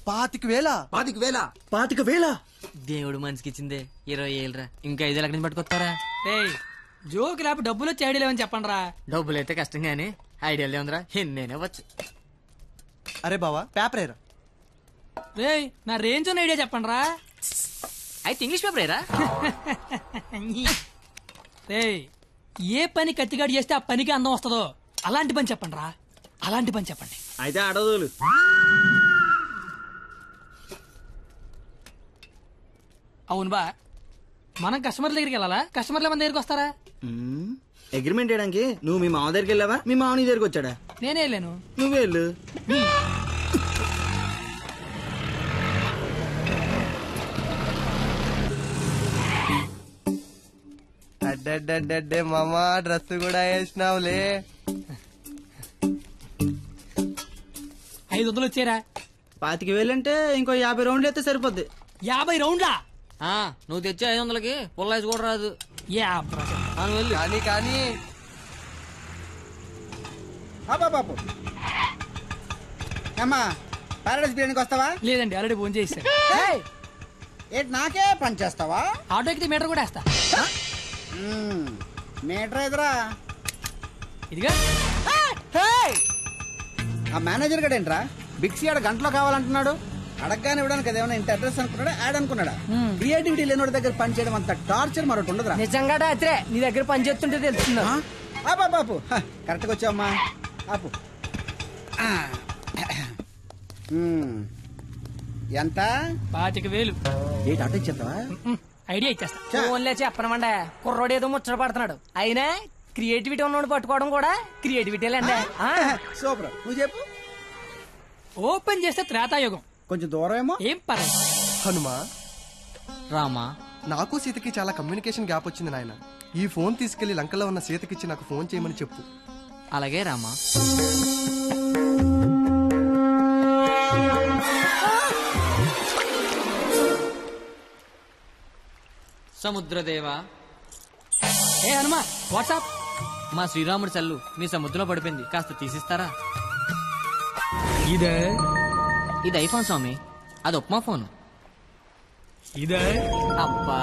25,000 దేవుడు మనిషికి ఇచ్చిందే 20 ఏళ్ళరా, ఇంకా 5 ఎక్కడి నుంచి పట్టుకొస్తారా? జోక్ లేకపోతే డబ్బులు వచ్చి ఐడియా లేవని చెప్పండి రా. డబ్బులు అయితే కష్టం గానీ ఐడియాలు ఏముందిరా, ఎన్నేనే వచ్చు. అరే బావా పేపర్ ఏరా. రే నా రేంజ్ ఉన్న ఐడియా చెప్పండి రా. అయితే ఇంగ్లీష్ పేపర్ ఏరా. రే ఏ పని కత్తిగాడు చేస్తే ఆ పనికి అందం వస్తుందో అలాంటి పని చెప్పండి రా, అలాంటి పని చెప్పండి. అయితే అడదులు. అవును బా, మనం కస్టమర్ల దగ్గరికి వెళ్ళాలా, కస్టమర్ల మన దగ్గరికి వస్తారా? అగ్రిమెంట్ చేయడానికి నువ్వు మీ మామ దగ్గరికి వెళ్ళావా, మీ మామ నీ దగ్గరికి వచ్చాడా? నేనే వెళ్ళాను. నువ్వే వెళ్ళు. అడ్డే మామా డ్రెస్ కూడా వేసినావులే. 500 వచ్చారా? 25,000 అంటే ఇంకో 50 రౌండ్లు అయితే సరిపోద్ది. 50 రౌండ్లా? నువ్వు తెచ్చే 500కి పుల్లాయిస్ కూడా రాదు. కానీ బాబు అమ్మా పారాడైస్ బిర్యానీకి వస్తావా? లేదండి, ఆల్రెడీ ఫోన్ చేస్తాను. ఏంటి నాకే పని చేస్తావా? ఆటో ఎక్కితే మీటర్ కూడా వేస్తా. మీటర్ ఎదురా ఇదిగా. ఆ మేనేజర్ గడేంట్రా బిక్సీ ఆడ గంటలో కావాలంటున్నాడు. అడగగానే ఇవ్వడానికి అదేమన్నా ఇంత అడ్రస్ అనుకున్నాడా, యాడ్ అనుకున్నాడా? క్రియేటివిటీ లేనివాడి దగ్గర పని చేయడం అంత టార్చర్ మరొకటి ఉండదురా. నిజంగా రాత్రే నీ దగ్గర పని చేస్తుంటే తెలుస్తుందా? బాపు కరెక్ట్ గా వచ్చావమ్మా. ఆపు. ఎంత? 25,000. ఏంటి ఆటో ఇచ్చేస్తావా? ఐడియా ఇచ్చేస్తా. ఫోన్లే చెప్పనమండే, కుర్రోడు ఏదో ముచ్చట పడుతున్నాడు. అయినా క్రియేటివిటీ ఉన్నోడు పట్టుకోవడం కూడా క్రియేటివిటీ అండి. సూపర్, నువ్వు చెప్పు. ఓపెన్ చేస్తే త్రేతాయుగం. కొంచెం దూరం ఏమో. ఏం పర్లేదు. హనుమా రామా, నాకు సీతకి చాలా కమ్యూనికేషన్ గ్యాప్ వచ్చింది నాయన. ఈ ఫోన్ తీసుకెళ్లి లంకలో ఉన్న సీతకిచ్చి నాకు ఫోన్ చేయమని చెప్పు. అలాగే రామా. సముద్రదేవా. ఏ హనుమా, వాట్సాప్. మా శ్రీరాముడి చల్లు మీ సముద్రంలో పడిపోయింది, కాస్త తీసిస్తారా? ఇదే ఇది ఐఫోన్ స్వామి, అది ఉప్మా ఫోన్. ఇదే అబ్బా,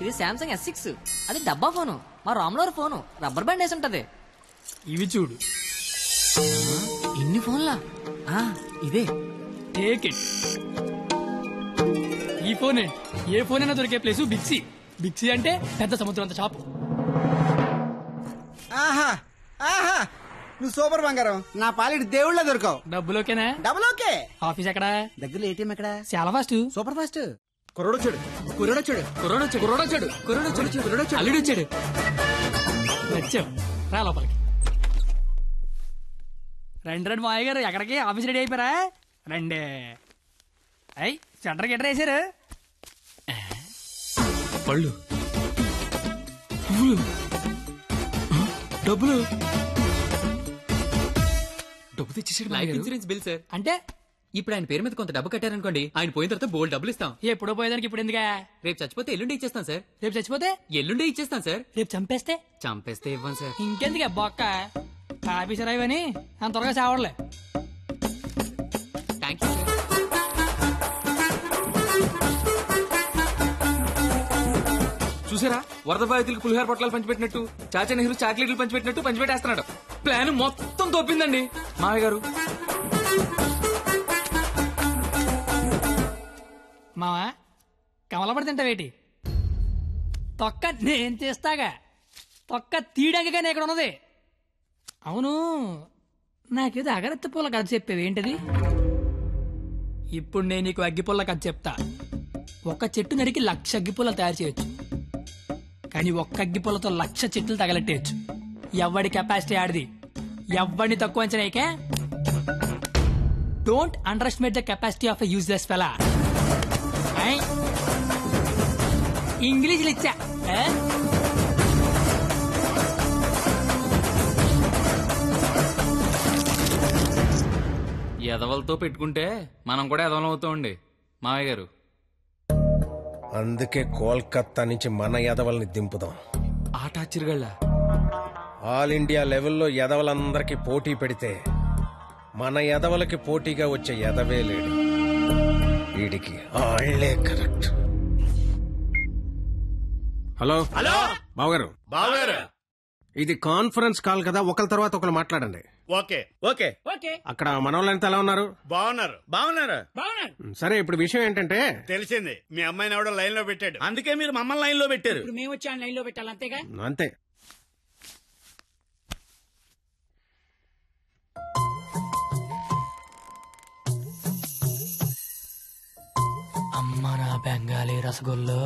ఇది శాంసంగ్ S6, అది డబ్బా ఫోను. మా రాములవారి ఫోను రబ్బర్ బ్యాండ్ వేసి ఉంటది. ఇవి చూడు. ఇన్ని ఫోన్లా? ఇదే. Take it. ఈ ఫోన్ ఏ ఫోన్ అయినా దొరికే ప్లేసు బిక్సీ. బిక్సీ అంటే పెద్ద సముద్రం అంత షాపు. ఆహా ఆహా, నువ్వు సూపర్ బంగారం. నా పాలిటి దేవుళ్ళ దొరకవు. డబ్బులు ఓకేనా? Double okay. ఆఫీస్ ఎక్కడా? దగ్గరలో ఏటీఎం ఎక్కడ? చాలా ఫాస్ట్. Super fast. కుర్రోడొచ్చాడు. అల్లుడొచ్చాడు. వచ్చావు, రా లోపలికి. రండి మావయ్య గారు, ఎక్కడికి? ఆఫీస్ రెడీ అయిపోయారా? రండి. అయ్యి సెంటర్ గిట్టర్ వేసారు. పళ్ళు, డబ్బులు. డబ్బు తెచ్చేసాడు. Life insurance bill sir. అంటే ఇప్పుడు ఆయన పేరు మీద కొంత డబ్బు కట్టారనుకోండి, ఆయన పోయిన తర్వాత బోల్డ్ డబ్బులు ఇస్తాం. ఎప్పుడో పోయేదానికి ఇప్పుడు ఎందుగా? రేపు చచ్చిపోతే ఎల్లుండి ఇచ్చేస్తాం సార్. రేపు చచ్చిపోతే ఎల్లుండి ఇచ్చేస్తాం సార్. రేపు చంపేస్తే చంపేస్తే ఇవ్వం సార్. ఇంకెందుకు బొక్క? ఆఫీసర్ అయ్యని అంత త్వరగా చావడలే. Thank you sir. చూసారా, వరద బాధితులకు పులిహార పొట్లాలు పంచిపెట్టినట్టు చాచా నెహ్రూ చాక్లెట్లు పంచిపెట్టినట్టు పంచిపెట్టేస్తున్నాడు. ప్లాన్ మొత్తం తోపిందండి మావయ్య గారు. మావా, కమలపడి తింటావేటి? తొక్క నేను చేస్తాగా. తొక్క తీయడానికి ఇక్కడ ఉన్నది. అవును, నాకేదో అగరత్తి పూల కథ చెప్పేవి ఏంటది? ఇప్పుడు నేను నీకు అగ్గిపుల్ల కథ చెప్తా. ఒక చెట్టు నరికి 1,00,000 అగ్గిపుల్లలు తయారు చేయొచ్చు, కానీ ఒక్క అగ్గిపుల్లతో 1,00,000 చెట్లు తగలెట్టేయచ్చు. ఎవడి కెపాసిటీ ఆడిది. ఎవడిని తక్కువ అంచనాయికే. Don't underestimate the capacity of a useless fellow. ఇంగ్లీష్లు ఇచ్చా. ఎదవలతో పెట్టుకుంటే మనం కూడా ఎదవలం అవుతామండి మావయ్య గారు. అందుకే కోల్కత్తా నుంచి మన ఎదవల్ని దింపుదాం. ఆట చిరుగళ్ళ ఆల్ ఇండియా లెవెల్లో ఎదవలందరికీ పోటీ పెడితే మన ఎదవలకి పోటీగా వచ్చే ఎదవే లేడు. వీడికి ఆళ్లే కరెక్ట్. హలో హలో బావగారు, బావగారు. ఇది కాన్ఫరెన్స్ కాల్ కదా, ఒకరి తర్వాత ఒకరు మాట్లాడండి. ఓకే ఓకే అక్కడ మనోళ్ళంతా ఎలా ఉన్నారు? బాగున్నారు బాగున్నారు. సరే, ఇప్పుడు విషయం ఏంటంటే తెలిసింది, మీ అమ్మాయిని ఎవడో లైన్ లో పెట్టాడు, అందుకే మీరు మమ్మల్ని లైన్ లో పెట్టారు. మేము వచ్చి లైన్ లో పెట్టాలి అంతేగా. అంతే. అమ్మ నా బెంగాలీ రసగుల్లో.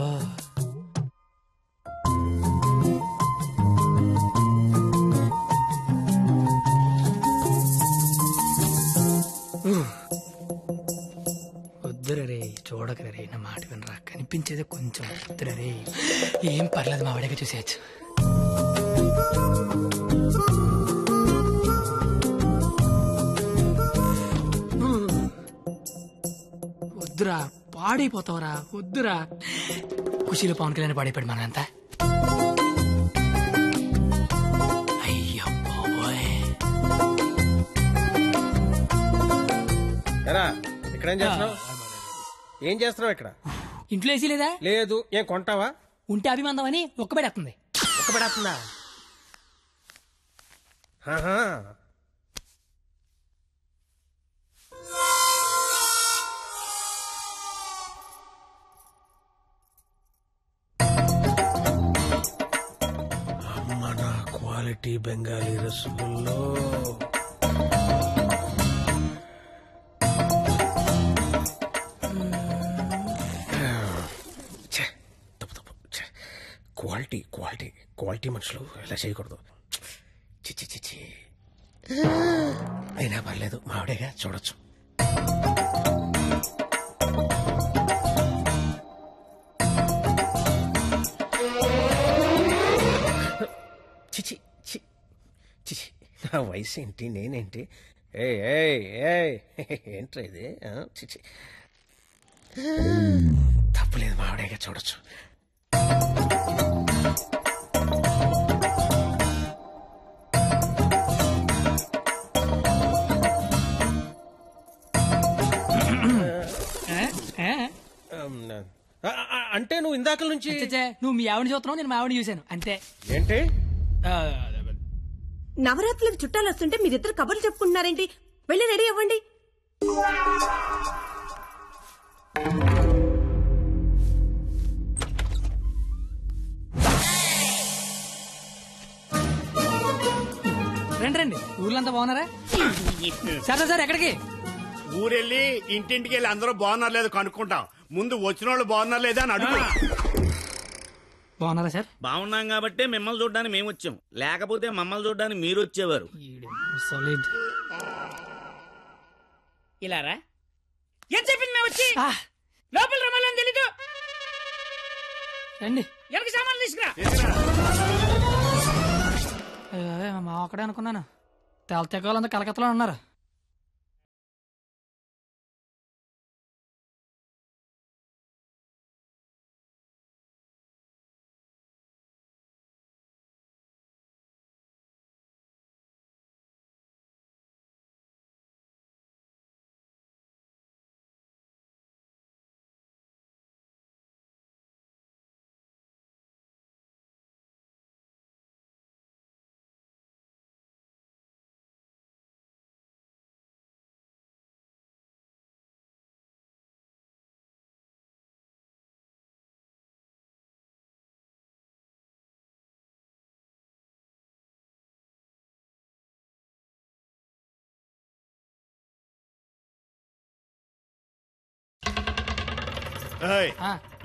వద్దురా రే, చూడకరా రే, నా మాట వినరా, కనిపించేది కొంచెం వద్దురా రే. ఏం పర్లేదు, మా వాడిగా చూసేయచ్చు. వద్దురా, పాడైపోతావురా, వద్దురా. ఖుషీలో పవన్ కళ్యాణ్ పాడైపోయాడు మనంతా. అయ్యో బాబోయ్. ఎరా, ఇక్కడ ఏం చేస్తున్నావు? ఏం చేస్తున్నావు ఇక్కడ? ఇంట్లో ఏసీ లేదా? లేదు. ఏం కొంటావా? ఉంటే అభిమందమని ఒక్కబడేస్తుంది. ఒక్కబడేస్తుందా? అమ్మ నా క్వాలిటీ బెంగాలీ రసగుల్లో. క్వాలిటీ క్వాలిటీ క్వాలిటీ మనుషులు ఇలా చేయకూడదు. చిచ్చి చిచ్చి. అయినా పర్లేదు, మావిడేగా, చూడొచ్చు. చిచి చిచి, నా వయసు ఏంటి, నేనేంటి? ఏంట్రా ఇది? చిచి, తప్పులేదు, మావిడేగా, చూడొచ్చు. అంటే నువ్వు ఇందాక నుంచి నువ్వు మీ ఆవిడ చూస్తున్నావు, నేను మా ఆవిడ చూశాను అంతే. ఏంటి? నవరాత్రులకు చుట్టాలు వస్తుంటే మీరిద్దరు కబుర్లు చెప్పుకుంటున్నారేంటి? వెళ్ళి రెడీ అవ్వండి. రండి రండి, ఊర్లంతా బాగున్నారా? సరే సార్, ఎక్కడికి? ఊరెళ్ళి ఇంటింటికి వెళ్ళి అందరూ బాగున్నారు లేదు కనుక్కుంటాం. ముందు వచ్చిన వాళ్ళు బాగున్నారు లేదా అని అడుగు. బాగున్నారా సార్? బాగున్నాం కాబట్టి మిమ్మల్ని చూడడానికి మేము వచ్చాం, లేకపోతే మమ్మల్ని చూడడానికి మీరు వచ్చేవారు. ఇలారా ఏం చెప్పింది మేము వచ్చి లోపల రమ్మాలని తెలీదు. రండి, ఎవరికి సామాన్లు తీసుకురా. మా అక్కడే అనుకున్నాను, తెగలంతా కలకత్తలో ఉన్నారు.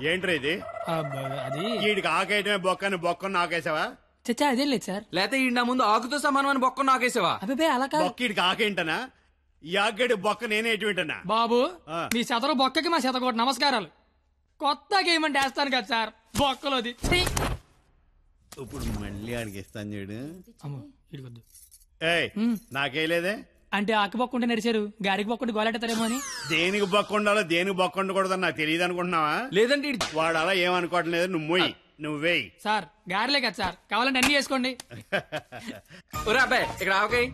ఏంట్రా ఇది? అది వీడికి ఆకేయటమే బొక్కని బొక్కను ఆకేసావా? చచ్చా అదేం లేదు సార్. లేకపోతే ఈ నా ముందు ఆకుతో సమానమని బొక్క నాకేసావా? అబ్బాయి అలా కాదు. బొక్కీడికి ఆకేంటనా? ఈ ఆకేడు బొక్క నేనే ఎటువంటనా? బాబు, మీ శతరు బొక్కకి మా శతకోటి నమస్కారాలు. కొత్త గేమ్ అంటే వేస్తాను కదా సార్, బొక్కలోది. ఇప్పుడు మళ్ళీ ఆడికి ఇస్తాను చూడు. ఇడికొద్దు. ఏయ్, నాకేలేదే. అంటే ఆకు బొక్క ఉంటే నడిచారు, గారికి బొక్క ఉంటే గోలెట్టారేమో అని. దేనికి బొక్క ఉండాలో దేనికి బొక్క ఉండకూడదని నాకు తెలియదు అనుకుంటున్నావా? లేదంటే వాడు అలా ఏమనుకోవట్లేదు. నువ్వు మొయ్యి, నువ్వేయి. సార్ గారిలే కదా సార్, కావాలంటే అన్ని చేసుకోండి. ఒరే అబ్బాయి, ఇక్కడ ఆవకాయ.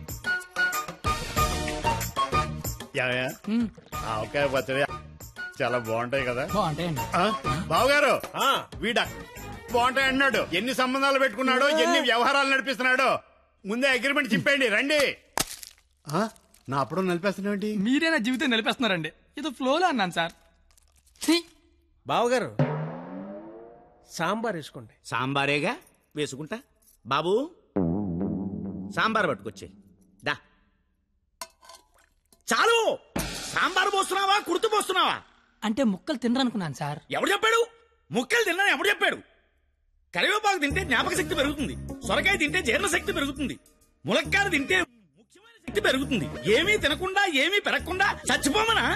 ఆవకాయ పచ్చడి చాలా బాగుంటాయి కదా బాగుంటాయండి. బావగారు వీడ బాగుంటాయి అన్నాడు. ఎన్ని సంబంధాలు పెట్టుకున్నాడో, ఎన్ని వ్యవహారాలు నడిపిస్తున్నాడో ముందే అగ్రిమెంట్ చెప్పండి. రండి. నా అప్పుడు నడిపేస్తున్నాండి. మీరే నా జీవితం నిలిపేస్తున్నారండి. ఏదో ఫ్లోలో అన్నాను సార్. ఛీ! బావగారు సాంబార్ వేసుకోండి. సాంబారేగా వేసుకుంటా. బాబు సాంబార్ పట్టుకొచ్చే. దా. చాలు. సాంబార్ పోస్తున్నావా, కుర్తు పోస్తున్నావా? అంటే ముక్కలు తినరనుకున్నాను సార్. ఎవడు చెప్పాడు? ముక్కలు తిన్నా ఎవడు చెప్పాడు? కరివేపాకు తింటే జ్ఞాపక శక్తి పెరుగుతుంది, సొరకాయ తింటే జీర్ణ శక్తి పెరుగుతుంది, ములక్కాయ తింటే ముఖ్యమైన శక్తి పెరుగుతుంది. ఏమీ తినకుండా ఏమీ పెరగకుండా చచ్చిపోమనా?